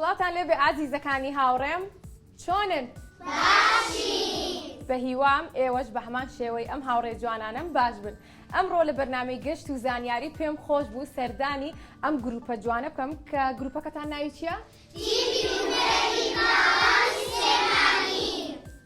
سڵاتان لێبێ ئازیزەکانی هاوڕێم چۆنن؟ باشی! بە هیوام ئێوەش بە هەمان شێوەی ئەم هاوڕێ جوانانم باش بن. ئەمڕۆ لە بەرنامەی گەشت و زانیاری پێم خۆش بوو سەردانی ئەم گروپە جوانە بکەم کە گروپەکەتان ناوی چییە؟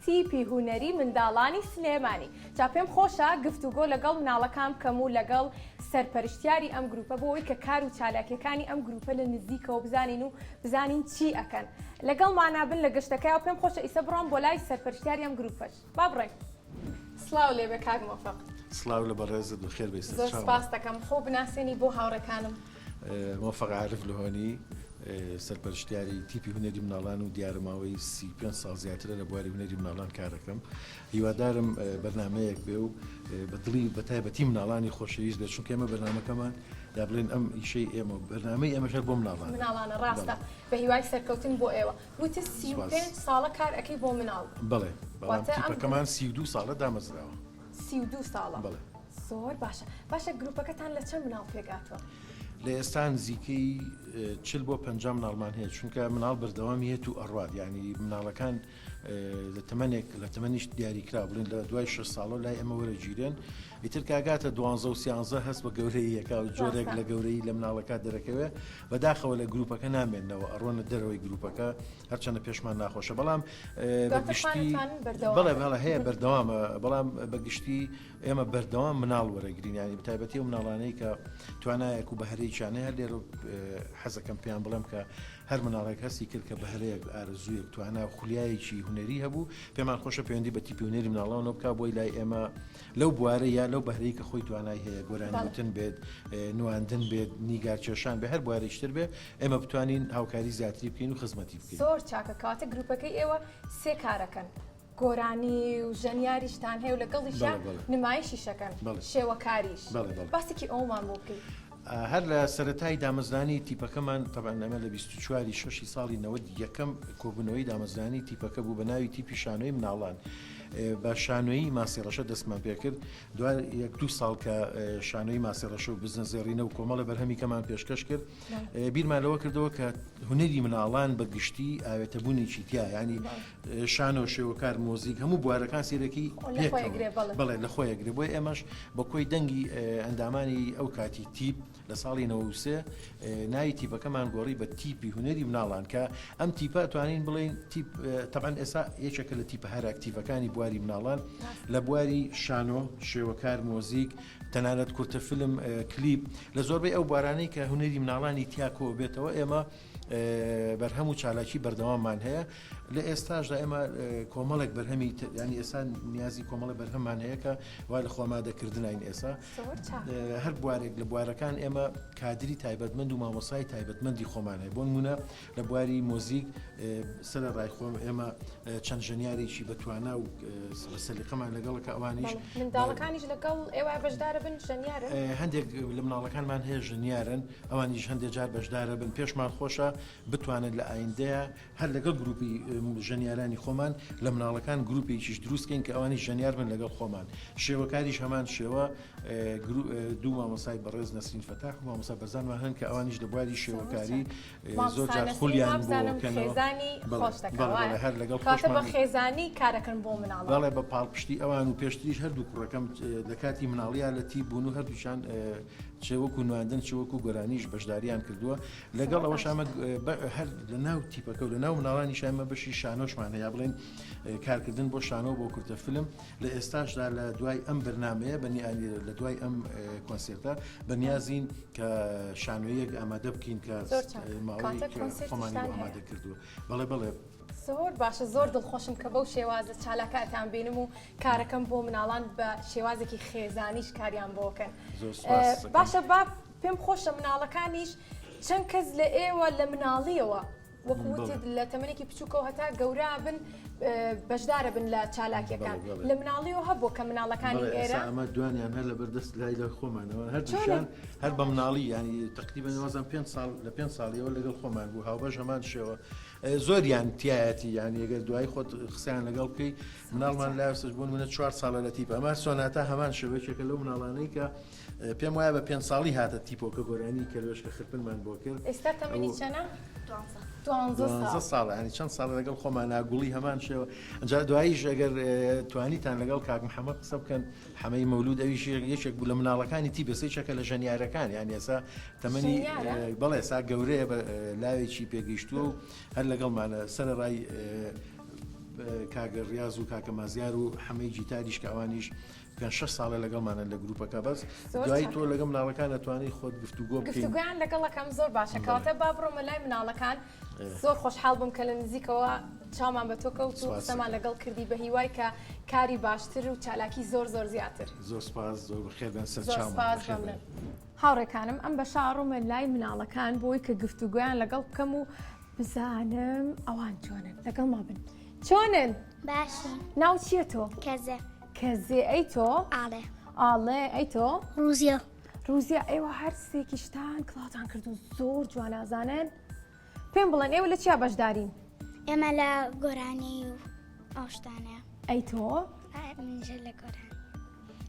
تیپی هونەری منداڵانی سلێمانی. جا پێم خۆشە گفتوگۆ لەگەڵ مناڵەکان بکەم و لەگەڵ سەرپەرشتیاری ئەم گروپە بۆ ئەوەی کە کار و چالاکیەکانی ئەم گروپە لە نزیکەوە بزانین و بزانین چی ئەکەن. لەگەڵ مانابن لە گەشتەکەیەوە پێم خۆشە ئیسە بڕۆم بۆ لای سەرپەرشتیاری ئەم گروپەش. با بڕێن. سڵاو لێبێ کاک مۆفەق. سڵاو لە بەڕێزت و خێر بێستە. زۆر سپاس دەکەم. خۆ بناسێنی بۆ هاوڕێکانم. مۆفەق عارف لۆهۆنی سەرپەرشتیاری تیپی هونەری مناڵان و دیارماوەی 35 ساڵ زیاترە لە بواری هونەری مناڵان کار دەکەم. هیوادارم بەرنامەیەک بێ و بەدڵی بەتایبەتی مناڵانی خۆشەویست بێت چونکە ئێمە بەرنامەکەمان دا بڵێن ئەم ئیشەی ئێمە بەرنامەی ئێمەشەر بۆ مناڵانە ڕاستە بە هیوای سەرکەوتن بۆ ئێوە. وتە 35 ساڵە کار ئەەکەی بۆ مناڵ. بڵێ بەڵام تیپەکەمان 32 ساڵە دامەزراوە. 32 ساڵە. بڵێ. زۆر باشە. باشە گروپەکەتان لە چەند مناڵ پێگاتوە؟ لە ئێستا نزیکەی 40 بۆ 50 مناڵمان هەیە چونکە مناڵ بەردەوامی هێت و ئەڕوات یعنی مناڵەکان لە تەمەنیش دیاریکرا بڵێن لە دوای 6 ساڵە لای ئەمە وەرەگیرێن ئیتر کاگاتە 12 و 13 هەست بە گەورەی یەکا و جۆرێک لە گەورەی لە مناڵەکە دەرەکەوێ بەداخەوە لە گروپەکە نامێنەوە ئەڕۆنە دەرەوەی گروپەکە هەرچەندە پێشمان ناخۆشە بەڵام بەگشتی بەڵێ هەیە بەردەوامە بەڵام بەگشتی ئێمە بەردەوام مناڵ وەرەگرین ینی بتایبەتی و مناڵانەی کە توانایەک و بەهرەی چانەیە لێرە حەزەکەم پێیان بڵێم کە هەر مناڵێک هەستی کرد کە بەهرەیەک ئارزوویەک توانە خولیایەکی هونەری هەبوو پێمان خۆشە پەیوەندی بە تیپی هونەری مناڵانەوە بکە بۆی لای ئێمە لەو بوارە یا لەو بەهرەی کە خۆی توانای هەیە گۆرانیوتن بێت نواندن بێت نیگار کێشان بێ هەر بوارێکتر بێ ئێمە بتوانین هاوکاری زیاتری بکەین و خزمەتی بکەین. زۆر چاکە کاتە گروپەکەی ئێوە سێ کارەکەن. گۆرانی و ژەنیاریشتان هەیە و لەگەڵیشە نمایشیشەکەن شێوەکاریش. باسێکی ئەومان بۆ بکەین. هەر لە سەرەتای دامەزرانی تیپەکەمان تەبەن ئەمە لە 24 شەشی ساڵی 90 یەکەم کۆبوونەوەی دامەزرانی تیپەکە بوو بە ناوی تیپی شانۆی مناڵان. بە شانۆیی ماسیڕەشە دەستمان پێ کرد دوای 1-2 ساڵ کە شانۆی ماسیڕەشە و بزنەزێڕینە و کۆمەڵە بەرهەمی کەمان پێشکەش کرد بیرمانەوە کردەوە کە هونەری مناڵان بە گشتی ئاوێتەبوونێکی تیا ینی شانۆ شێوەکار مۆزیک هەموو بوارەکان سیرەکەی بڵێ لە خۆیەگرێ بۆی ئێمەش بە کۆی دەنگی ئەندامانی ئەو کاتی تیپ لە ساڵی 93 ناوی تیپەکەمان گۆڕی بە تیپی هونەری مناڵان کە ئەم تیپە توانین بڵێن تیپ تەبەن ئێستا یەکێکە لە تیپە هەر ئاکتیڤەکانی بواری مناڵان لە بواری شانۆ شێوەکار مۆزیک تەنانەت کورتە فیلم کلیپ لە زۆربەی ئەو بوارانەی کە هونەری مناڵانی تیاکۆ بێتەوە ئێمە بەرهەم و چالاکی بەردەواممان هەیە لە ئێستاشدا ئێمە کۆمەڵێک بەرهەمی ینی ئێستا نیازی کۆمەڵە بەرهەممان هەیە کە وای لە خۆمادەکردنین ئێستا هەر بوارێک لە بوارەکان ئێمە کادری تایبەتمەند و مامۆسای تایبەتمەندی خۆمان هەیە بۆ نمونە لە بواری مۆزیک سەر ڕای خۆم ئێمە چەند ژەنیارێکی بەتوانە و سەلیقەمان لەگەڵەکە ئەوانیش منداڵەکانیش لەگەڵ ئێوە بەشدارە بن ژەنیارن هەندێک لە مناڵەکانمان هەیە ژەنیارن ئەوانیش هەندێک جار بەشدارە بن پێشمان خۆشە بتوانن لە ئایندەیە هەر لەگەڵ گروپی ژەنیارانی خۆمان لە مناڵەکان گروپێکیش دروستکەین کە ئەوانی ژەنیار بن لەگەڵ خۆمان شێوەکاریش هەمان شێوە دوو مامۆسای بەڕێز نەسرین فەتاح و مامۆسا بەرزانمان هەن کە ئەوانیش لە بواری شێوەکاری زۆر جار خولیان بۆکەنەوە هەر لەگەڵ بە خێزانی کارەکەن بۆ مناڵ بەڵێ بە پاڵپشتی ئەوان و پێشتریش هەردوو کوڕەکەم لە کاتی مناڵیان لە تی بوون و هەردووشان چێوەکو نواندن چێوەکو گۆرانیش بەشداریان کردووە لەگەڵ ئەوەش ئەمە هەر لە ناو تیپەکە و لە ناو مناڵانی شایمە بەشی شانۆشمان هەیە بڵێن کارکردن بۆ شانۆ بۆ کورتە فیلم لە ئێستاشدا لە دوای ئەم بەرنامەیە لە دوای ئەم کۆنسێرتە بەنیازین کە شانۆیەک ئامادە بکەین کە ماوەی خۆمانی بۆ ئامادە کردووە بەڵێ زۆر باشە زۆر دڵخۆشم کە بەو شێوازە چالاکاتان بینم و کارەکەم بۆ مناڵان بە شێوازێکی خێزانیش کاریان بۆکەن باشە با پێم خۆشە مناڵەکانیش چەند کەس لە ئێوە لە مناڵیەوە وەکووتت لە تەمەنێکی بچووکەوە هەتا گەورە بن بەشدارە بن لە چالاکیەکان لە مناڵیەوە هەبوو کە مناڵەکانی ئێرە ئەمە دوانیان هەر لە بەردەست لای لە خۆمانەوە هەردووشان هەر بە مناڵی ینی تقریبا 5 ساڵ لە 5 ساڵیەوە لەگەڵ خۆمان بوو هاوبەش هەمان شێوە زۆریان تایەتی یانی ئەگەر دوای خۆت قسەیان لەگەڵ بکەی مناڵمان لاوسش بوون منە 4 ساڵە لە تیپ ئەمە سۆناتە هەمان شێوەیەکە لەو مناڵانەی کە پێم وایە بە 5 ساڵی هاتە تیپۆکە گۆرانی کە لەشکە خرپنمان بۆ کرد ئێستا تەمەنی چەنە؟ 12 ساڵ ینی چەند ساڵ لەگەڵ خۆمان ناگوڵی هەمان شێوە ئەجا دواییش ئەگەر توانیتان لەگەڵ کاک محەممەد قسە بکەن حەمەی مەولود ئەویش یەکێک بوو لە مناڵەکانی تی بەسەیچەکە لە ژەنیارەکان یان ئێسا تەمەنی بەڵێ ئێستا گەورەیە بە لاوێکی پێگەیشتووە و هەر لەگەڵمانە سەرڕای کاگە ڕاز و کاکە مازیار و حەمەی جیتاریش کە ئەوانیش 6 ساڵە لەگەڵمانە لە گروپەکە بەس دوای تۆ لەگەڵ مناڵەکان دەتوانانی خۆت گفتوگۆ بکەیت. گفتوگویان لەگەڵەکەم زۆر باشە کەواتە با بڕۆمە لای مناڵەکان زۆر خۆشحاڵ بووم کە لە نزیکەوە چاومان بە تۆ کەوت و قسەمان لەگەڵ کردی بە هیوای کە کاری باشتر و چالاکی زۆر زیاتر. زۆر سپاس زۆر بەخێربێن سەر چاومان. هاوڕێکانم ئەم بە شاڕۆمە لای مناڵەکان بۆی کە گفتوگویان لەگەڵ بکەم و بزانم ئەوان چۆنن لەگەڵ ما بن. چۆنن؟ باشی. ناو چییە تۆ؟ کەزە. کەزێ ئەی تۆ؟ ئاڵێ. ئاڵێ ئەی تۆ؟ ڕوزیە. ڕوزیە ئێوە هەر سێکیشتان کڵاتان کرد و زۆر جوانازانن. پێم بڵێن ئێوە لە چیا بەشدارین؟ ئێمە لە گۆرانی و ئاشتانە. ئەی تۆ؟ منژە لە گۆرانی.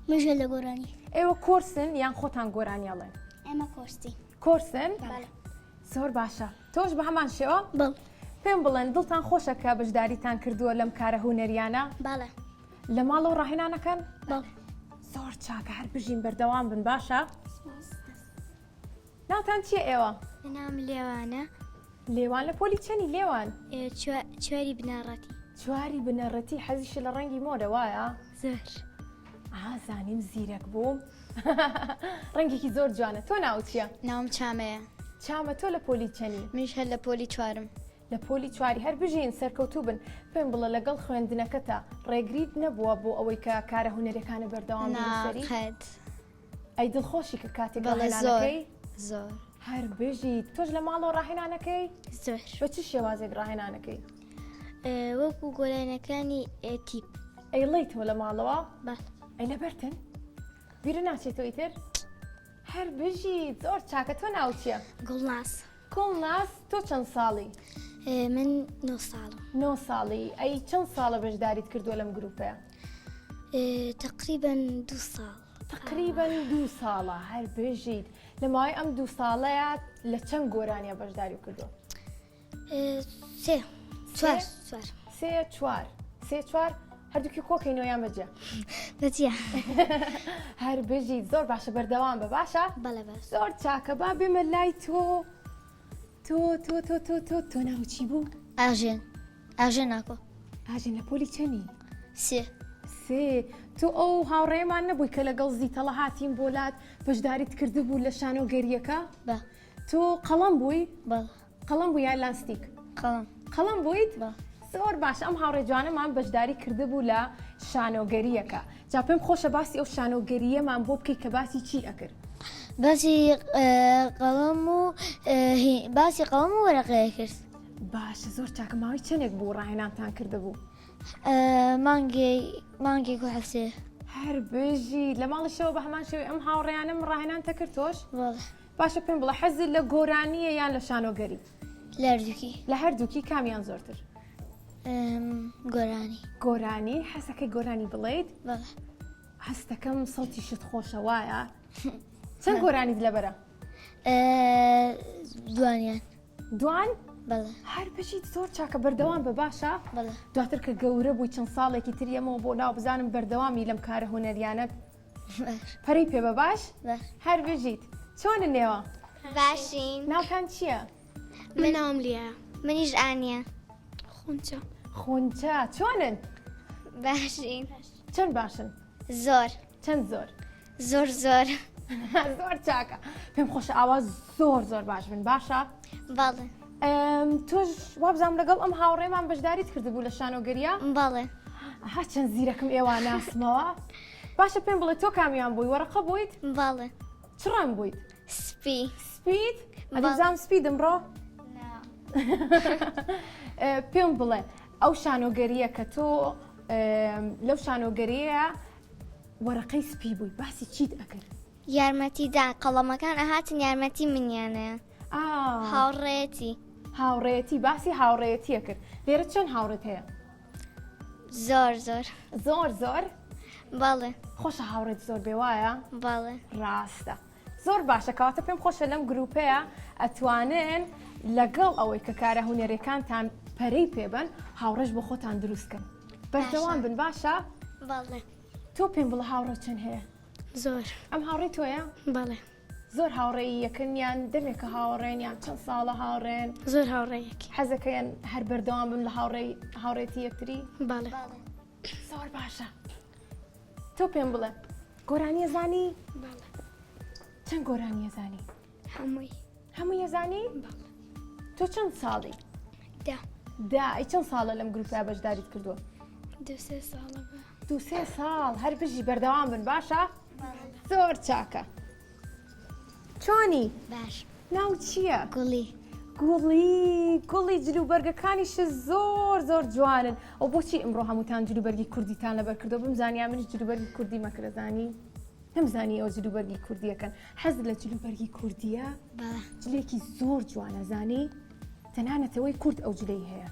منژە لە گۆرانی. ئێوە کۆرسن یان خۆتان گۆرانیاڵێن؟ ئێمە کۆرسی. کۆرسن؟ بەڵێ. زۆر باشە. تۆش بە هەمان شێوە؟ بەڵ. پێم بڵێن دڵتان خۆشە کە بەشداریتان کردووە لەم کارە هونەریانە؟ بەڵێ. لە ماڵەوە ڕاهێنانەکەن؟ بەڵ. زۆر چاکە هەر بژین بەردەوام بن باشە؟ ناوتان چییە ئێوە؟ نام لێوانە. لێوان لە پۆلی چەنی لێوان؟ چواری بناڕەتی. چواری بنەڕەتی حەزیشە لە ڕەنگی مۆدە وایە؟ زۆر. زانیم زیرەک بووم. ڕەنگێکی زۆر جوانە. تۆ ناو چییە؟ ناوم چامەیە. چامە تۆ لە پۆلی چەنی؟ منیش هەر لە پۆلی چوارم. لە پۆلی چواری هەر بژین سەرکەوتوو بن پێم بڵە لەگەڵ خوێندنەکەتە ڕێگریت نەبووە بۆ ئەوەی کە کارە هونەرەکانە بەردەوام بسەری؟ ناقەت. ئەی دڵخۆشی کە کاتێک بەڵێ ڕاهێنانەکەی؟ زۆر. هەر بژیت تۆش لە ماڵەوە ڕاهێنانەکەی؟ زۆر. بە چ شێوازێک ڕاهێنانەکەی؟ وەکو گۆرانەکانی تیپ. ئەی لەیتەوە لە ماڵەوە؟ بەڵ. ئەی لەبەرتن؟ بیرە ناچێتەوە ئیتر؟ هەر بژیت زۆر چاکە. تۆ ناو چییە؟ گوڵناس. گوڵناس تۆ چەند ساڵی؟ من 9 ساڵم. 9 ساڵی. ئەی چەند ساڵە بەشداریت کردووە لەم گروپەیە؟ تقریبا 2 ساڵ. تقریبا 2 ساڵە هەر بژیت لە ماوەی ئەم 2 ساڵەیە لە چەند گۆرانیا بەشداری کردووە؟ 3 4 هەردووکی کۆکەینەوە یان بەجێ؟ بەجێ. هەر بژیت زۆر باشە بەردەوام بە باشە؟ بەڵێ باش. زۆر چاکە با بێمە لای تۆ تۆ ناو چی بوو؟ ئاژێن ناکۆ. ئاژین لە پۆلی چەنی؟ 3. تۆ ئەو هاوڕێمان نەبووی کە لەگەڵ زیتەڵە هاتیم بۆلات بەشداریت کرده بوو لە شانۆگەریەکە؟ بە. تۆ قەڵەم بووی؟ بەڵ. قەڵەم بوو یان لاستیک؟ قەڵەم بوویت؟ بە. زۆر باش ئەم هاوڕێ جوانەمان بەشداری کرده بوو لە شانۆگەریەکە. جا پێم خۆشە باسی ئەو شانۆگەریەمان بۆ بکەیت کە باسی چی ئەکرد؟ باسی قەڵەم و وەرەقەیە کرد. باشە زۆر چاکە. ماوەی چەندێک بوو ڕاهێنانتان کرده بوو؟ مانگێک و هەفتێ. هەر بژی لە ماڵیشەوە بە هەمان شێوەی ئەم هاوڕێیانم ڕاهێنانتە کرد تۆش؟ بەڵێ. باشە پێم بڵە حەزت لە گۆرانیە یان لە شانۆگەری؟ لە هەردووکی. لە هەردووکی کامیان زۆرتر؟ گۆرانی. حەسەکەی گۆرانی بڵێیت؟ بەڵێ. هەستەکەم سەڵتی شت خۆشە وایە؟ چەند گۆرانیت لەبەرە؟ دوانیان. دوان؟ بەڵێ. هەر بژیت زۆر چاکە بەردەوام بە باشە؟ بەڵێ. دواتر کە گەورە بووی چەند ساڵێکی تریەمەوە بۆ ناو بزانم بەردەوامی لەم کارە هونەریانە پەری پێ بە باش؟ هەر بژیت چۆنن نێوە؟ باشین. ناوتان چییە؟ من ناوم لیە. منیش ئانیە. خونچە. چۆنن؟ باشین. چەند باشن؟ زۆر. چەند زۆر؟ زۆر. زۆر چاکە. پێم خۆشە ئاوا زۆر باش بن باشە؟ بەڵێ. تۆش وابزانم لەگەڵ ئەم هاوڕێمان بەشداریت کردبوو لە شانۆگەریە؟ بەڵێ. چەند زیرەکم ئێوە ناسمەوە؟ باشە پێم بڵێ تۆ کامیان بووی وەرەقە بوویت؟ بەڵێ. چ ڕەنگ بوویت؟ سپید؟ ئەدەزانم سپیدم ڕۆ؟ پێم بڵێ ئەو شانۆگەریە کە تۆ لەو شانۆگەریەیە وەرەقەی سپی بووی باسی چیت ئەکرد؟ یارمەتیدان قەڵەمەکان ئەهاتن یارمەتی منیانەیە. هاوڕێتی. هاوڕێتی باسی هاوڕێتیە کرد لێرە چەند هاوڕێت هەیە زۆر زۆر زۆر زۆر بەڵێ خۆشە هاوڕێت زۆر بێ وایە بەڵێ ڕاستە زۆر باشە کەواتە پێم خۆشە لەم گروپەیە ئەتوانن لەگەڵ ئەوەی کە کارە هونەرەکانتان پەرەی پێبن هاوڕێژ بۆ خۆتان دروستکەن بەردەوام بن باشە بەڵێ تۆ پێم بڵە هاوڕێ چەند هەیە زۆر ئەم هاوڕێی تۆیە بەڵێ زۆر هاوڕێی یەکن یان دەمێکە هاوڕێن یان چەند ساڵە هاوڕێن زۆر هاوڕێیەکی حەزەکەیان هەر بەردەوام بن لە هاوڕێتی یەکتری بەڵێ زۆر باشە تۆ پێم بڵێ گۆرانیە زانی بەڵێ چەند گۆرانیە زانی هەمووی هەموو یەزانی تۆ چەند ساڵی دا ئەی چەند ساڵە لەم گروپیا بەشداریت کردووە دوسێ ساڵە بە 2-3 ساڵ هەر بژی بەردەوام بن باشە زۆر چاکە چۆنی باش ناو چییە گوڵی گوڵی جلوبەرگەکانیش زۆر زۆر جوانن ئەو بۆچی ئەمڕۆ هەمووتان جلوبەرگی کوردیتان لەبەر کردو بمزانیا منیش جلوبەرگی کوردی مەکرەزانی نەمزانی ئەو جلوبەرگی کوردیەکەن حەز لە جلوبەرگی کوردیە جلێکی زۆر جوانە زانی تەنانەتەوەی کورد ئەو جلەی هەیە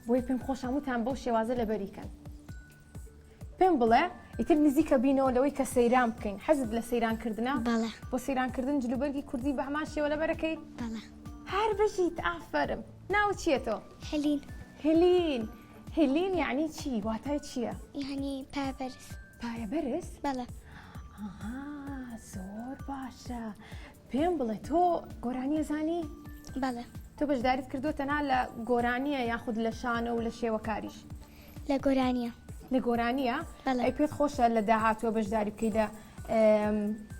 بۆی پێم خۆش هەمووتان بەو شێوازە لەبەریکەن پێم بڵێ ئیتر نزیکە بینەوە لەوەی کە سەیران بکەین حەزت لە سەیرانکردنە بەڵێ بۆ سەیرانکردن جلوبەرگی کوردی بە هەمان شێوە لەبەرەکەی بەڵێ هەر بژیت ئافرم ناو چییە تۆ هەلین هێلین یعنی چی واتای چییە یعنی پاپەرس پایە بەرز بەڵێ زۆر باشە پێم بڵێ تۆ گۆرانیە زانی بەڵێ تۆ بەشداریت کردو تەنها لە گۆرانیە یاخود لە شانە و لە شێوەکاریش لە گۆرانیە لە گۆرانیە ئەی پێت خۆشە لە داهاتوە بەشداری بکەی لە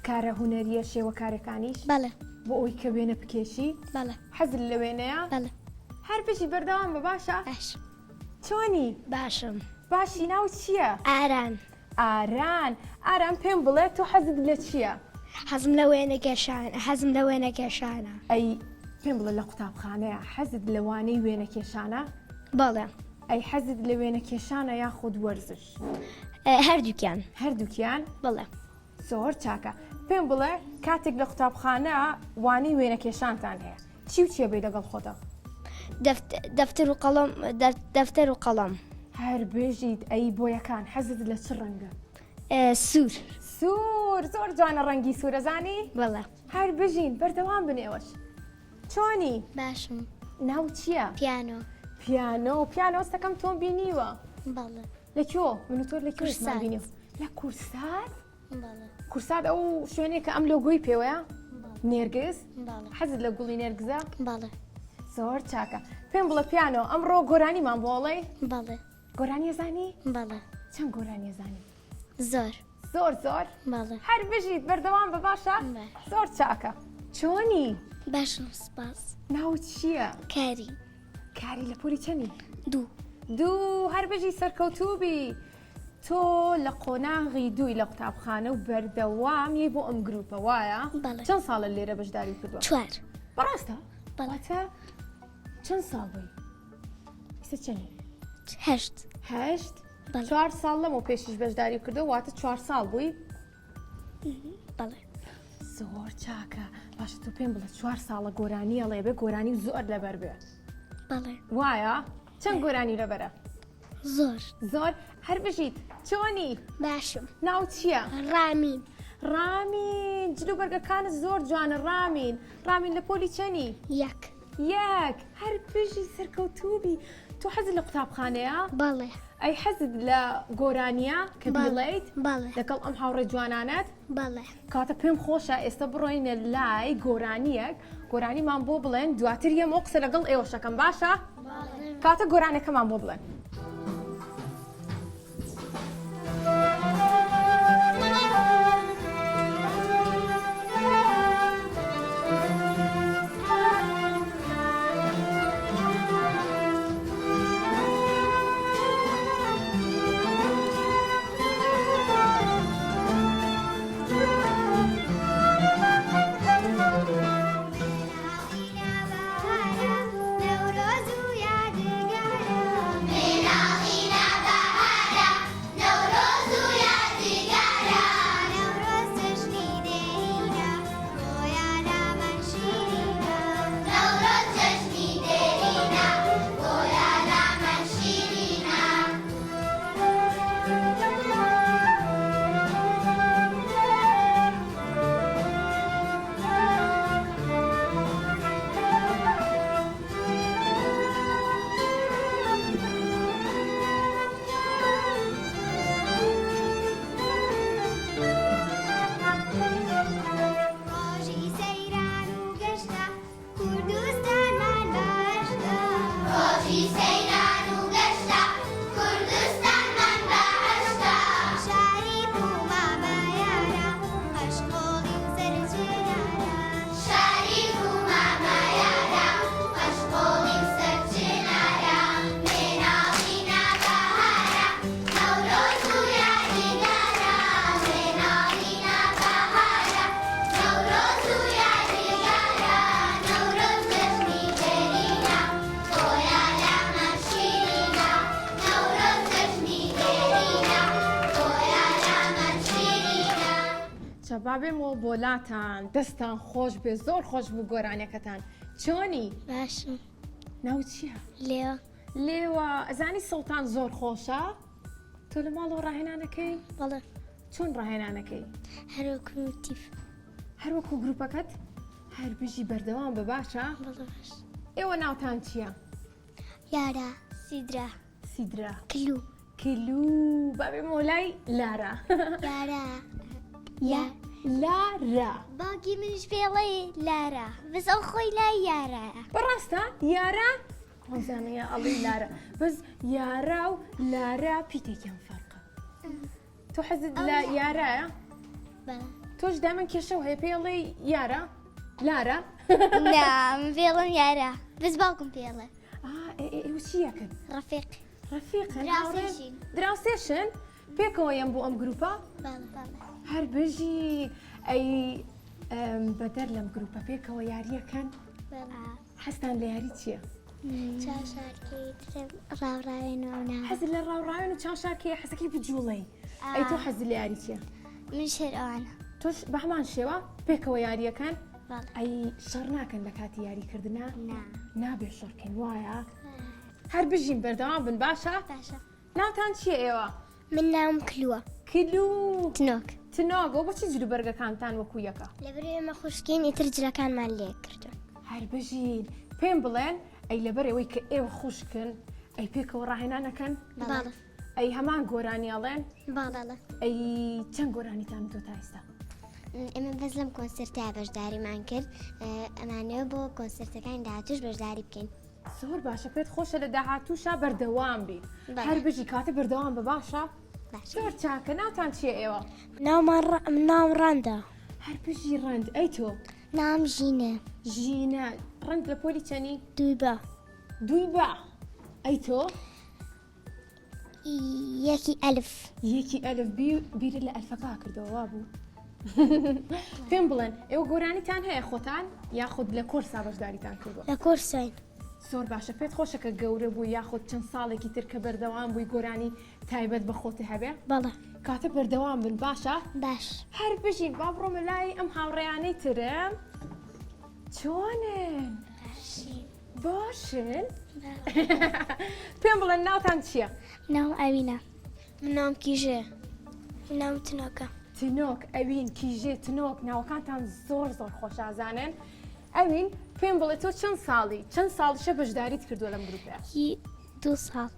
کارە هونەریە شێوەکارەکانیش بەڵێ بۆ ئەوی کە وێنە بکێشی بەڵێ حەزت لە وێنەیە بەڵێ هەر بژی بەردەوام بە باشە باش چۆنی باشم باشی ناو چییە ئاران ئاران پێم بڵێ تۆ حەزت لە چییە حەزم لە وێنە کێشان حەزم لە وێنە کێشانە ئەی پێم بڵێ لە قوتابخانەیە حەزت لەوانەی وێنە کێشانە بەڵێ ئەی حەزت لە وێنە کێشانە یاخود وەرزش هەردووکیان هەردووکیان بڵێ زۆر چاکە پێم بڵێ کاتێک لە قوتابخانە وانەی وێنە کێشانتان هەیە چی و چیە بێ لەگەڵ خۆتە دەفتەر و قەڵەم هەر بێژیت ئەی بۆیەکان حەزت لە چ ڕەنگە سوور زۆر جوانە ڕەنگی سوورەزانی بەڵێ هەر بژین بەردەوام بنێوەش چۆنی باشم ناو چییە پیانۆ پیانۆستەکەم تۆم بینیوە بەڵێ لەکوێ من و تۆ لە کورسات. بینی لە کورسات بەڵێ کورسات ئەو شوێنێک کە ئەم لۆگۆی پێوەیە نێرگز بەڵێ حەزت لە گوڵی نێرگزە بەڵێ زۆر چاکە پێم بڵە پیانۆ ئەمڕۆ گۆرانیمان بۆڵێ بەڵێ گۆرانیە زانی بەڵێ چەند گۆرانیە زانی زۆر زۆر بەڵێ هەر بژیت بەردەوام بە باشە زۆر چاکە چۆنی باشم سپاس ناو چییە کاری لە پۆلی چەندی دوو هەر بژی سەرکەوتوبی تۆ لە قۆناغی دووی لە قوتابخانە و بەردەوام یەی بۆ ئەم گروپە وایە بەڵێ. چەند ساڵە لێرە بەشداری کردووە 4 بەڕاستە بەڵێ. واتە چەند ساڵ بووی ئێستا چەندی 8 بەڵێ. 4 ساڵ لەمە پێشیش بەشداری کردو واتە 4 ساڵ بووی بەڵێ زۆر چاکە باشە تۆ پێم بڵێ 4 ساڵە گۆرانی ئەڵێ بێ گۆرانی زۆر لەبەر بێ بەڵێ وایە چەند گۆرانی لەبەرە زۆر هەر بژیت چۆنی باشم ناو چییە ڕامین جلوبەرگەکانت زۆر جوانە ڕامین لە پۆلی چەنی یەک هەر بژی سەرکەوتوبی تۆ حەزت لە قوتابخانەیە بەڵێ ئەی حەزت لە گۆرانیە کە بیڵیت بەڵێ لەگەڵ ئەم هاوڕێ جوانانت بەڵێ کاتە پێم خۆشە ئێستا بڕۆینە لای گۆرانیمان بۆ بڵێن دواتر یەمە قسە لەگەڵ ئێوەشەکەم باشە کاتە گۆرانەکەمان بۆ بڵێن نەورۆز و یادگارە باشە با بێمەوە بۆلاتان دەستان خۆش بێ زۆر خۆش بوو گۆرانیەکەتان چۆنی باشم ناو چییە؟ لێوە لێوە ئەزانی سەڵتان زۆر خۆشە؟ تۆ لە ماڵەوە ڕاهێنانەکەی؟ بەڵێ چۆن ڕاهێنانەکەی؟ هەروەکو تیف هەروەکو گروپەکەت هەر بژی بەردەوام بە باشە؟ بەڵێ باش ئێوە ناوتان چییە؟ یارە سیدرا سیدرا کلو کلو بابێ مۆلای لارە یارە لارە باگی منش پێڵێ لارە بەس ئەو خۆی لای یارایە بەڕاستە یارە ئەوزانەیە ئەڵی لارە بەس یارە و لارە پیتێکیان فەرقە تۆ حەزت لە یارایە؟ بەڵێ تۆش دامن کێشە و هەیە پێڵێ یارە لارە نا من پێڵم یارە بەس باوکم پێڵێ ئێوە چیەکەن؟ ڕەفیق ڕەفیقن دراوسێشین. دراوسێشن پێکەوە یەم بۆ ئەم گروپە بەڵێ بەڵێ هەر بژی ئەی بەدەر لەم گروپە پێکەوە یاریەکەن بەڵێ حەستان لە یاری چییە؟ چاشارکی ڕاوڕاوێنەوە نا حەزت لە ڕاوڕاوێن و چاشاکەیە حەزەکەی بجوڵەی ئەی تۆ حەزت لە یاری چییە؟ من شێر ئەوانە تۆش بە هەمان شێوە پێکەوە یاریەکەن بەڵێ ئەی شەڕ ناکەن لە کاتی یاریکردنا نا نابێ شەڕکەین وایە هەر بژین بەردەوام بن باشە باشە ناوتان چییە ئێوە؟ من ناوم کلووە کلو تنۆک تنۆگۆ بۆچی جلوبەرگەکانتان وەکو یەکە؟ لەبەر ئێمە خوشکین ئیتر جلەکانمان لێ کردوون هەر بژین پێم بڵێن ئەی لەبەر ئەوەی کە ئێوە خوشکن ئەی پێکەوە ڕاهێنانەکەن بەڵێ ئەی هەمان گۆرانیاڵێن بەڵێ ئەی چەند گۆرانیتان تۆ تا ئێستا؟ ئێمە بەس لەم کۆنسرتا بەشداریمان کرد ئەمانەوە بۆ کۆنسرتەکانی داهاتوش بەشداری بکەین زۆر باشە پێت خۆشە لە داهاتووشە بەردەوام بین بەڵێ. هەر بژی کاتە بەردەوام بە باشە باشە زۆر چاکە ناوتان چییە ئێوە؟ ناوم ڕەندە هەر بژی ڕەند ئەی تۆ نام ژینە ژینە ڕەند لە پۆلی چەنی؟ دوی بە دوی بە ئەی تۆ یەکی ئەلف یەکی ئەلف بیرە لە ئەلفەکە کردەوە بوو پێم بڵێن ئێوە گۆرانیتان هەیە خۆتان یاخود لە کۆرسا بەشداریتان کردووە؟ لە کۆرسین زۆر باشە پێت خۆشەکە گەورە بوو یاخود چەند ساڵێکی تر کە بەردەوام بووی گۆرانی تایبەت بە خۆت هەبێ بەڵێ کاتە بەردەوام بن باشە باش هەر بژین با بڕۆمە لای ئەم هاوڕێیانەی ترم چۆنن باشن پێم بڵێن ناوتان چییە؟ ناو ئەوینە من ناوم کیژێ من ناوم تنۆکە تنۆک ئەوین کیژێ تنۆک ناوەکانتان زۆر زۆر خۆشازانن ئەوین پێم بڵێ تۆ چەند ساڵی چەند ساڵیشە بەشداریت کردووە لەم گروپەیە؟ هی 2 ساڵ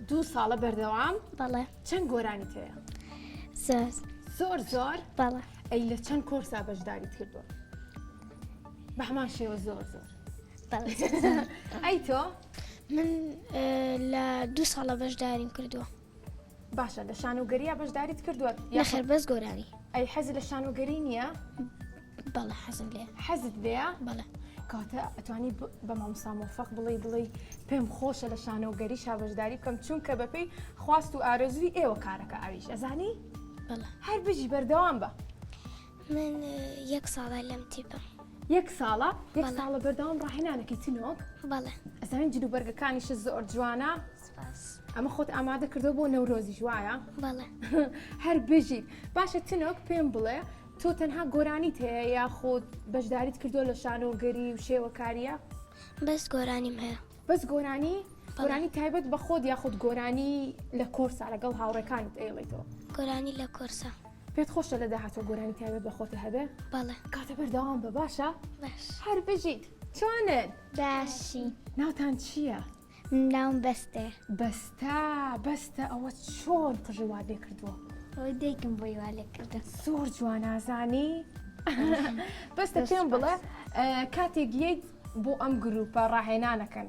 2 ساڵە بەردەوام بەڵێ چەند گۆرانیت هەیە؟ زۆر زۆر بەڵێ ئەی لە چەند کۆرسا بەشداریت کردووە؟ بە هەمان شێوە زۆر بەڵێ ئەی تۆ؟ من لە 2 ساڵە بەشداریم کردووە باشە لە شانۆگەریە بەشداریت کردووە؟ نەخێر بەس گۆرانی ئەی حەز لە شانۆگەری نییە؟ بەڵێ حەزم لێ حەزت بێە؟ بەڵێ کاتە ئەتوانی بە مامۆستا مۆفەق بڵێ پێم خۆشە لە شانۆگەری شابەشداری بکەم چونکە بەپێی خواست و ئارەزووی ئێوە کارەکە ئاویش ئەزانی؟ بەڵێ هەر بژی بەردەوام بە من 1 ساڵە لەم تیپە 1 ساڵە 1 ساڵە بەردەوام ڕاهێنانەکەی تنۆک بەڵێ ئەزانین جلوبەرگەکانیش زۆر جوانە سپاس ئەمە خۆت ئامادە کردو بۆ نەورۆزی جوایە بەڵێ هەر بژیت باشە تنۆک پێم بڵێ تۆ تەنها گۆرانیت هەیە یاخود بەشداریت کردووە لە شانۆگەری و شێوەکاریە؟ بەس گۆرانیم هەیە بەس گۆرانی؟ گۆرانی تایبەت بە خۆت یاخود گۆرانی لە کۆرسا لەگەڵ هاوڕێکانت ئێڵێتەوە؟ گۆرانی لە کۆرسە پێت خۆشە لە داهاتوە گۆرانی تایبەت بە خۆتە هەبێ؟ بەڵێ کاتە بەردەوام بە باشە؟ باش هەر بژیت چۆنن؟ باشی ناوتان چییە؟ ناوم بەستێ بەستە ئەوە چۆن قژی وا لێ کردووە؟ ئەوە دایکم بۆی وا لێ کردە زۆر جوانازانی بەستە پێم بڵێ کاتێک یەک بۆ ئەم گروپە ڕاهێنانەکەن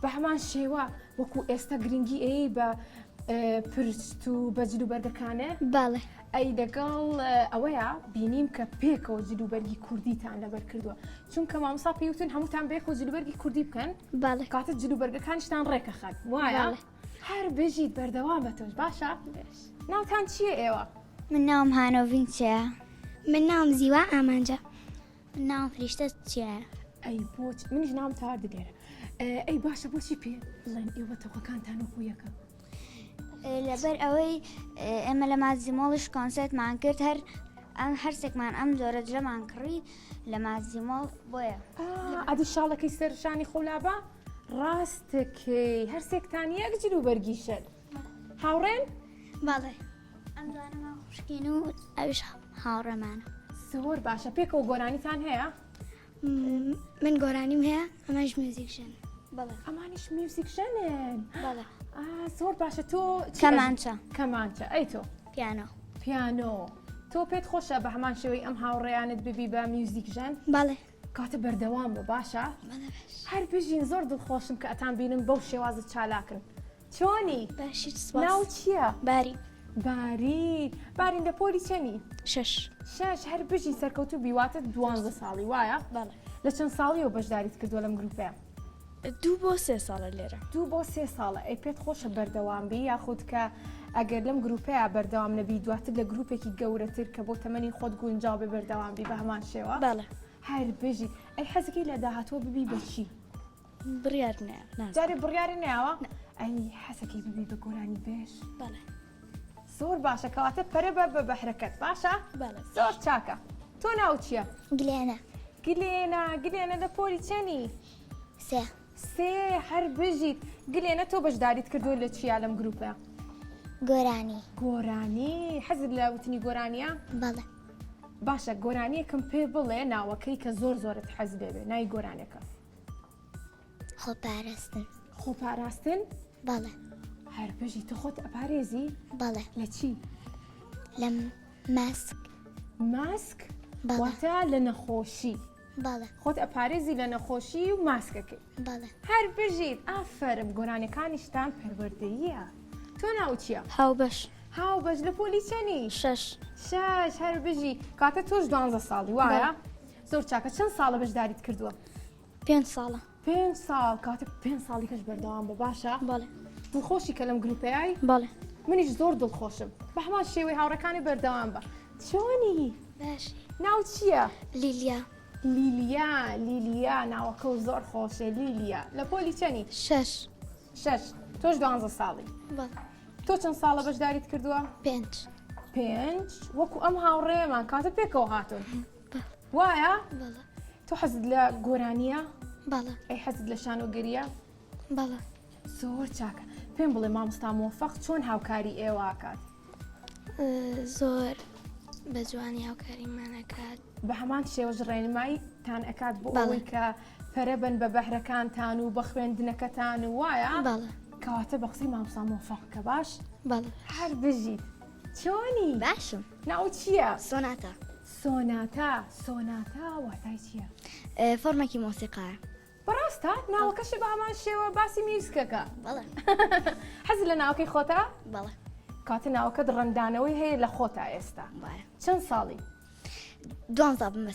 بە هەمان شێوە وەکو ئێستا گرنگی ئەی بە پرست و بە جلوبەرگەکانە بەڵێ ئەی لەگەڵ ئەوەیە بینیم کە پێکەوە جلوبەرگی کوردیتان لەبەر کردووە چونکە مامۆستا پێوتن هەمووتان بێکەوە جلوبەرگی کوردی بکەن بەڵێ کاتە جلوبەرگەکانیشتان ڕێکەخات وایە؟ هەر بژیت بەردەوام بە تۆش باشە؟ ناوتان چییە ئێوە؟ من ناوم هانۆڤین چیە؟ من ناوم زیوا ئامانجە من ناوم فریشتە چیە؟ ئەی بۆچ منیش نام تاردە لێرە ئەی باشە بۆچی پێ بڵێن ئێوە تەوەکانتان وەکو یەکە؟ لەبەر ئەوەی ئێمە لە مازیمۆڵش کۆنسرتمان کرد هەر ئەم هەرسێکمان ئەم جۆرە جەمان کڕی لە مازیمۆ بۆیە ئادی شاڵەکەی سەرشانی خۆلابە ڕاستەکەی هەرسێکتان یەک جلو بەرگیشن هاوڕێن بەڵێ ئەم دوانەمان خوشکین و ئەوش هاوڕێمانە زۆر باشە پێکەوە گۆرانیتان هەیە من گۆرانیم هەیە ئەمەش میوزیکشن بەڵێ ئەمانیش میوزیکشنن بەڵێ زۆر باشە تۆ کەمانچە کەمانچە ئەی تۆ پیانۆ پیانۆ تۆ پێت خۆشە بە هەمان شێوەی ئەم هاوڕێیانت ببی بە میوزیکژەن بەڵێ کاتە بەردەوام بە باشە هەر بژین زۆر دڵخۆشم کە ئەتان بینم بەو شێوازت چالاکن چۆنی باشی ناو چییە؟ باری بارین لە پۆلی چەنی؟ 6 هەر بژی سەرکەوتو بیواتە 12 ساڵی وایە؟ بەڵێ لە چەند ساڵیەوە بەشداریت کردووە لەم گروپەیە؟ 2 بۆ 3 ساڵە لێرە 2 بۆ 3 ساڵە ئەی پێت خۆشە بەردەوام بی یاخود کە ئەگەر لەم گروپەیە بەردەوام نەبی دواتر لە گروپێکی گەورەتر کە بۆ تەمەنی خۆت گونجاو بێ بەردەوام بی بە هەمان شێوە؟ بەڵێ هەر بژی ئەی حەزەکەی لە داهاتوە ببی بەچی؟ بڕیار نە جارێ بڕیاری ناوە؟ ئەی حەزەکەی ببی بە گۆرانی بێش؟ بەڵێ زۆر باشە کەواتە پەرە بە بەحرەکەت باشە؟ بەڵێ زۆر چاکە تۆ ناو چییە؟ گلێنە گلێنە لە پۆلی چەنی؟ 3 هەر بژیت گلێنە تۆ بەشداریت کردووە لە چیا لەم گروپە؟ گۆرانی حەزت لە وتنی گۆرانیە؟ بەڵێ باشە گۆرانیەکەم پێ بڵێ ناوەکەی کە زۆرت حەز بێ ناوی گۆرانەکە خۆپاراستن؟ بەڵێ هەر بژی تۆ خۆت ئەپارێزی؟ بەڵێ لە چی؟ لە ماسک بەڵێ واتە لە نەخۆشی بەڵێ خۆت ئەپارێزی لە نەخۆشی و ماسکەکەی بەڵێ هەر بژیت ئافرم گۆرانەکانیشتان پەروەردەییە تۆ ناو چییە؟ هاوبەش هاوبەش لە پۆلی چەنی؟ 6 هەر بژی کاتە تۆش 12 ساڵی وایە؟ زۆر چاکە چەند ساڵە بەشداریت کردووە؟ 5 ساڵە 5 ساڵ کاتە 5 ساڵی کەش بەردەوام بە باشە؟ بەڵێ دڵخۆشی کە لەم گروپەیە؟ بەڵێ منیش زۆر دڵخۆشم بە هەمان شێوەی هاوڕەکانی بەردەوام بە چۆنی؟ باشی ناو چییە؟ لیلیا لیلیا ناوەکە و زۆر خۆشە لیلیا لە پۆلی چەنی؟ 6 تۆش 12 ساڵی بەڵێ تۆ چەند ساڵە بەشداریت کردووە؟ 5 وەکو ئەم هاوڕێمان کاتە پێکەوە هاتون وایە؟ بەڵێ تۆ حەزت لە گۆرانیە؟ بەڵێ ئەی حەزت لە شانۆگەریە؟ بەڵێ زۆر چاکە پێم بڵێ مامۆستا مۆفەق چۆن هاوکاری ئێوەکات؟ زۆر بە جوانی هاوکاریمانەکات بە هەمان شێوەش ڕێنمایی تان ئەکات بۆ ئەوەی کە پەرەبن بە بەهرەکانتان و بە خوێندنەکەتان و وایە؟ بەڵێ کەواتە بە قسەی مامۆستا مۆفەق کە باش؟ بەڵێ هەر بژیت چۆنی؟ باشم ناو چییە؟ سۆناتە سۆناتە واتای چییە؟ فۆرمێکی مۆسیقایە بەڕاستە ناوەکەشی بە هەمان شێوە باسی میوزیکەکە بەڵێ حەز لە ناوەکەی خۆتە؟ بەڵێ کاتە ناوەکەت ڕەندانەوەی هەیە لە خۆتا ئێستا چەند ساڵی؟ 12 بم بە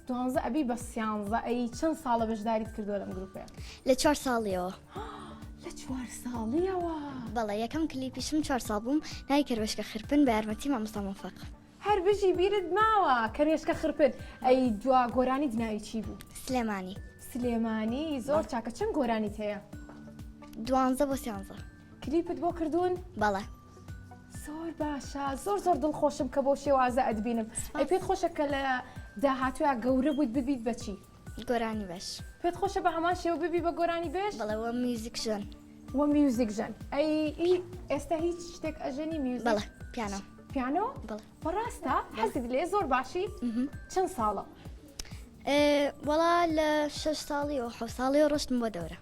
12 ئەبی بە 13 ئەی چەند ساڵە بەشداریت کردووە لەم گروپەیە؟ لە 4 ساڵیەوە لە 4 ساڵیەوە؟ بەڵێ یەکەم کلیپیشم 4 ساڵ بووم ناوی کەروێشکە خرپن بە یارمەتی مامۆستا مۆفەق هەر بژی بیرت ماوە کەروێشکە خرپن ئەی دوا گۆرانی دناوی چی بوو؟ سلێمانی زۆر چاکە چەند گۆرانیت هەیە؟ 12 بۆ 13 کلیپت بۆ کردوون؟ بەڵێ زۆر باشە زۆر دڵخۆشم کە بۆ شێوازە ئەدبینم ئەی پێت خۆشە کە لە داهاتووە گەورە بوویت ببیت بەچی؟ گۆرانی بەش پێت خۆشە بە هەمان شێوە ببی بە گۆرانی بێش؟ بەڵێ وە میوزیکژن وە میوزیکژن ئەی ئێستا هیچ شتێک ئەژەنی میوزیک؟ بەڵێ پیانۆ بەڵێ بەڕاستە حەزت لێ زۆر باشی؟ چەند ساڵە؟ وەڵا لە 6 ساڵی و 7 ساڵی ڕۆشتم بۆ دەورە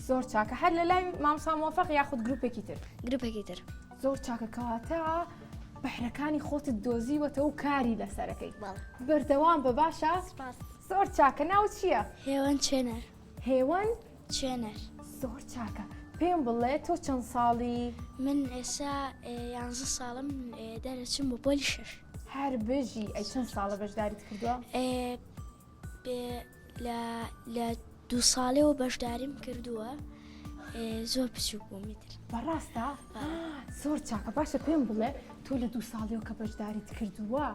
زۆر چاکە هەر لە لای مامۆستا مۆفەق یاخود گروپێکی تر؟ زۆر چاکە کەواتە بەحرەکانی خۆتت دۆزیوەتە و کاری لەسەرەکەی بەردەوام بە باشە؟ زۆر چاکە ناو چییە؟ هێوان چێنەر زۆر چاکە پێم بڵێ تۆ چەند ساڵی؟ من ئێستا 11 ساڵم دەرەچم بۆ پۆلی 6 هەر بژی ئەی چەند ساڵە بەشداریت کردووە؟ لە 2 ساڵەوە بەشداریم کردووە زۆر بچووک بوومیتر بەڕاستە؟ زۆر چاکە باشە پێم بڵێ تۆ لە 2 ساڵیەوە کە بەشداریت کردووە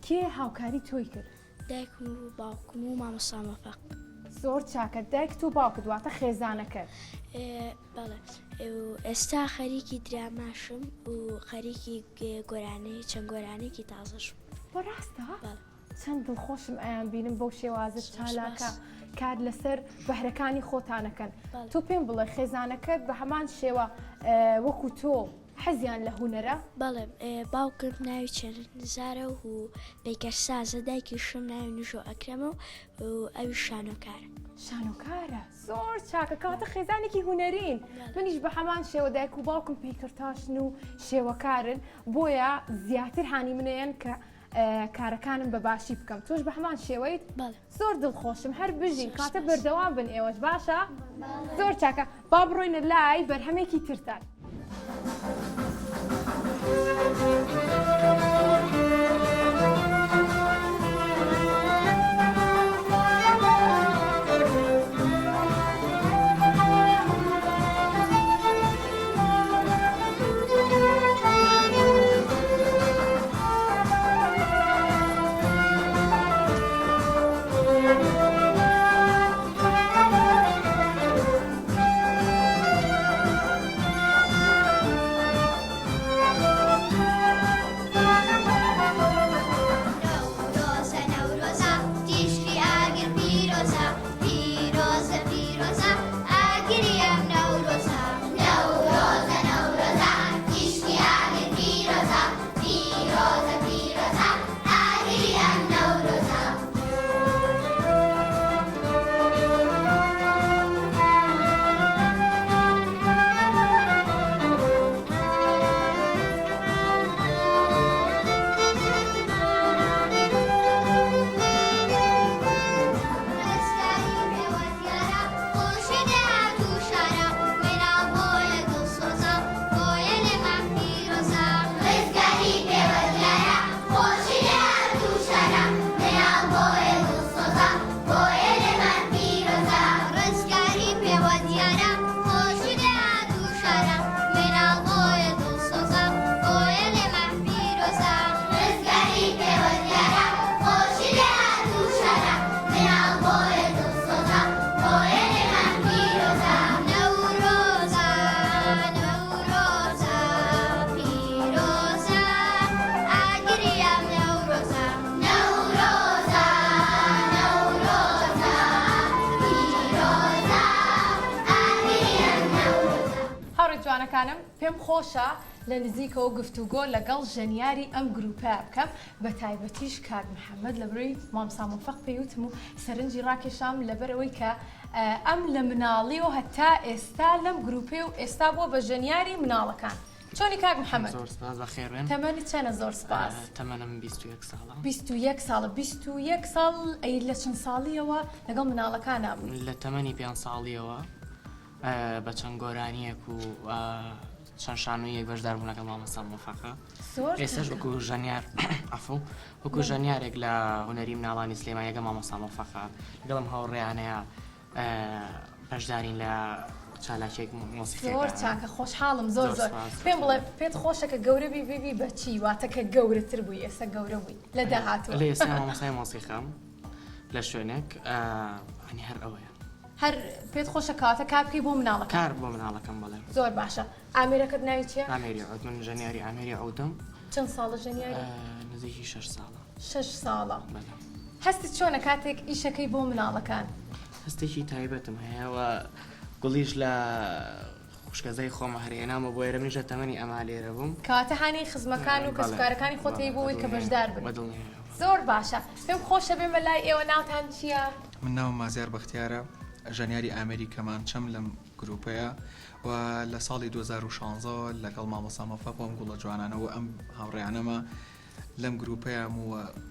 کێ هاوکاری تۆی کرد؟ دایک و باوکم و مامۆستا مۆفەق زۆر چاکە دایک و باوکت واتە خێزانەکەت بەڵێ ئێستا خەریکی دراماشم و خەریکی گۆرانەی چەند گۆرانێکی تازەشم. بەڕاستە؟ چەند دڵخۆشم ئەیان بینم بەو شێوازت چالاکە کار لەسەر بەهرەکانی خۆتانەکەن. تۆ پێم بڵێ خێزانەکەت بە هەمان شێوە وەکو تۆ حەزیان لە هوەرە؟ بەڵێ باوکم ناوی چەندزارە و پێکەرسازە دایکیشم ناوی نوژۆ ئەکرەمە و ئەوی شانۆکارە. شانۆکارە زۆر چاکە کاتە خێزانێکی هوەرین. منیش بە هەمان شێوە دایک و باوکم پێکردتاشن و شێوەکارن بۆیە زیاتر هانی منەیەن کە کارەکانم بە باشی بکەم. تۆش بە هەمان شێوەیت؟ زۆر دڵخۆشم هەر بژین کاتە بەردەوام بن ئێوەش باشە؟ زۆر چاکە با بڕۆینە لای بەرهەمێکی ترتان. جوانەکانم پێم خۆشە لە نزیکەوە گفتوگۆ لەگەڵ ژەنیاری ئەم گروپە بکەم بە تایبەتیش کاک محەممەد لە بڕی مامسا مفەق پێوتم و سەرنجی ڕاکێشام لەبەرەوەی کە ئەم لە مناڵی و هەتا ئێستا لەم گروپێ و ئێستا بووە بە ژەنیاری مناڵەکان. چۆنی کاک محەممەد؟ زۆر سپاس بەخێربێن. تەمەنی چەنە؟ زۆر سپاس. تەمەنم 21 ساڵە. 21 ساڵە. 21 ساڵ ئەی لە چەند ساڵیەوە لەگەڵ مناڵەکانە بوو؟ لە تەمەنی 5 ساڵیەوە بە چەند گۆرانیەک و چەند شانۆیەک بەشدار بوون لەگەڵ مامۆستا مۆفەقە. ئێستاش وەکو ژەنیار عەفو وەکو ژەنیارێک لە هونەری مناڵانی سلێمانیەکە مامۆستا مۆفەقە لەگەڵم هاوڕێیانەیە بەشدارین لە چالاکێک مۆسیقیەکە. زۆر چاکە خۆشحاڵم زۆر زۆر. پێم بڵێ پێت خۆشە کە گەورە بیبی بەچی واتە کە گەورەتر بووی ئێستا گەورە بووی لە داهاتوە؟ لە ئێستا مامۆستای مۆسیقام لە شوێنێک هەنی هەر ئەوەیە. هەر پێت خۆشە کاتە کار بکەی بۆ مناڵەکە؟ کار بۆ مناڵەکەم بڵێ. زۆر باشە. ئامێرەکەت ناوی چییە؟ ئامێری عود. من ژەنیاری ئامێری عودم. چەند ساڵە ژەنیاری؟ نزیکی 6 ساڵە. 6 ساڵە. هەستی چۆنە کاتێک ئیشەکەی بۆ مناڵەکان؟ هەستێکی تایبەتم هەیەوە گوڵیش لە خوشکەزای خۆمە هەرێنامە بۆ ئێرە منیشە تەمەنی ئەما لێرە بووم. کاتە هانی خزمەکان و کەسوکارەکانی خۆتی بۆەوەی کە بەشدار بن. زۆر باشە. پێم خۆشە بێمە لای ئێوە ناوتان چییە؟ من ناوم مازیار بەختیارە ژەنیاری ئامێری کەمانچەم لەم گروپەیە و لە ساڵی 2016 لەگەڵ مامۆستا مۆفەق ئەم گوڵە جوانانەوە ئەم هاوڕێیانەمە لەم گروپەیە و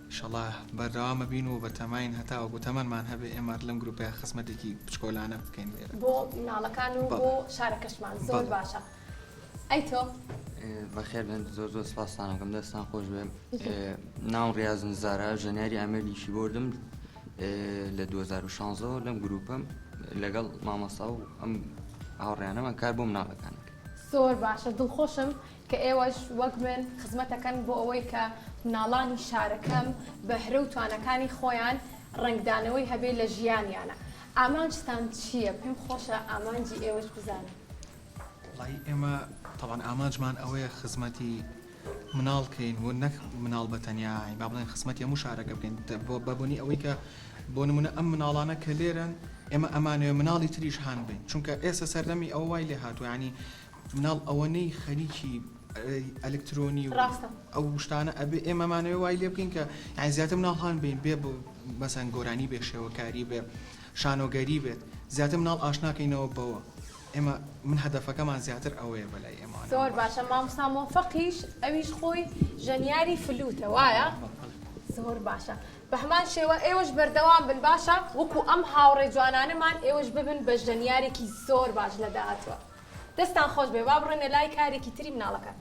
ئینشەڵڵا بەردەوامە بین و بە تەماین هەتاوەکو تەمەنمان هەبێ ئێمە لەم گروپەیە خزمەتێکی بچکۆلانە بکەین لێرە بۆ مناڵەکان و بۆ شارەکەشمان. زۆر باشە. ئەی تۆ؟ بەخێربێن زۆر زۆر سپاسانەکەم دەستان خۆش بێ. ناو ڕیاز نزارە ژەنیاری ئامێریشی بردم لە 2016 لەم گروپم لەگەڵ مامۆستا و ئەم هاوڕێیانەمە کار بۆ مناڵەکان. زۆر باشە. دڵخۆشم کە ئێوەش وەک من خزمەتەکەن بۆ ئەوەی کە مناڵانی شارەکەم بەهرە و توانەکانی خۆیان ڕنگدانەوەی هەبێ لە ژیانیانە. ئامانجتان چییە؟ پێم خۆشە ئامانجی ئێوەش بزانم. ئێمە طبعا ئاماجمان ئەوەیە خزمەتی مناڵکەین و نەک مناڵ بە تەنیایی با بڵێن خزمەتی هەموو شارەکە بکەین بەبوونی ئەوەی کە بۆ نمونە ئەم مناڵانە کە لێرن ئێمە ئەمانەوە مناڵی تریش هان بین چونکە ئێستا سەردەمی ئەو وای لێ هاتووە ینی مناڵ ئەوەنەی خەریکی ئەلکترۆنی و ئەو شتانە ئەبێ ئێمەمانەوە وای لێ بکەین کە یان زیاتر مناڵ هان بین بێ مەسەن گۆرانی بێ شێوەکاری بێ شانۆگەری بێت زیاتر مناڵ ئاشناکەینەوە بەوە ئێمە من هەدەفەکەمان زیاتر ئەوەیە بەلای ئێمە زۆر باشە مامۆستا مۆفەقیش ئەویش خۆی ژەنیاری فلوتە وایە زۆر باشە بە هەمان شێوە ئێوەش بەردەوام بن باشە وەکو ئەم هاوڕێ جوانانەمان ئێوەش ببن بە ژەنیارێکی زۆر باش لە داهاتوە دەستان خۆش بێ با بڕێنە لای کارێکی تری مناڵەکە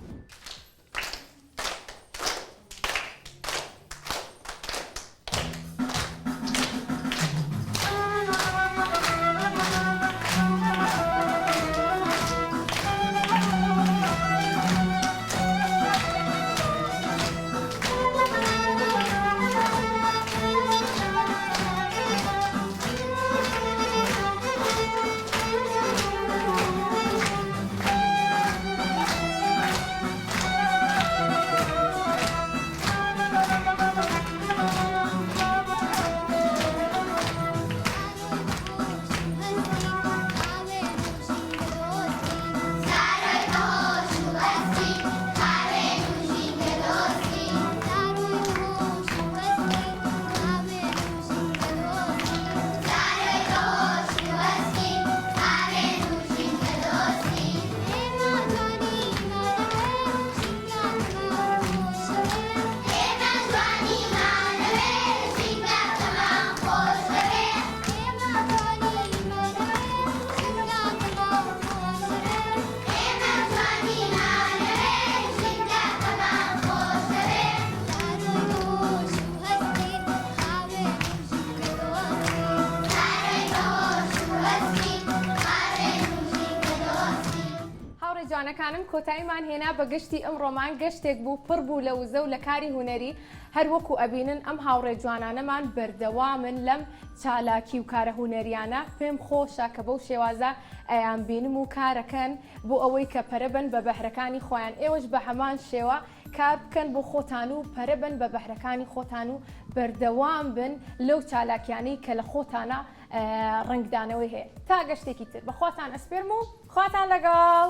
جوانەکانم کۆتاییمان هێنا بە گەشتی ئەم ڕۆمان گەشتێک بوو پڕ بوو لە وزە و لە کاری هوەری هەر وەکو ئەبینن ئەم هاوڕێ جوانانەمان بەردەوامن لەم چالاکی و کارە هوەریانە پێم خۆشە کە بەو شێوازە ئەیان بینم و کارەکەن بۆ ئەوەی کە پەرەبن بە بەهرەکانی خۆیان ئێوەش بە هەمان شێوە کار بکەن بۆ خۆتان و پەرەبن بە بەهرەکانی خۆتان و بەردەوام بن لەو چالاکیانی کە لە خۆتانە ڕنگدانەوەی هەیە تا گەشتێکی تر بە خۆتان ئەسپێرم و خواتان لەگەڵ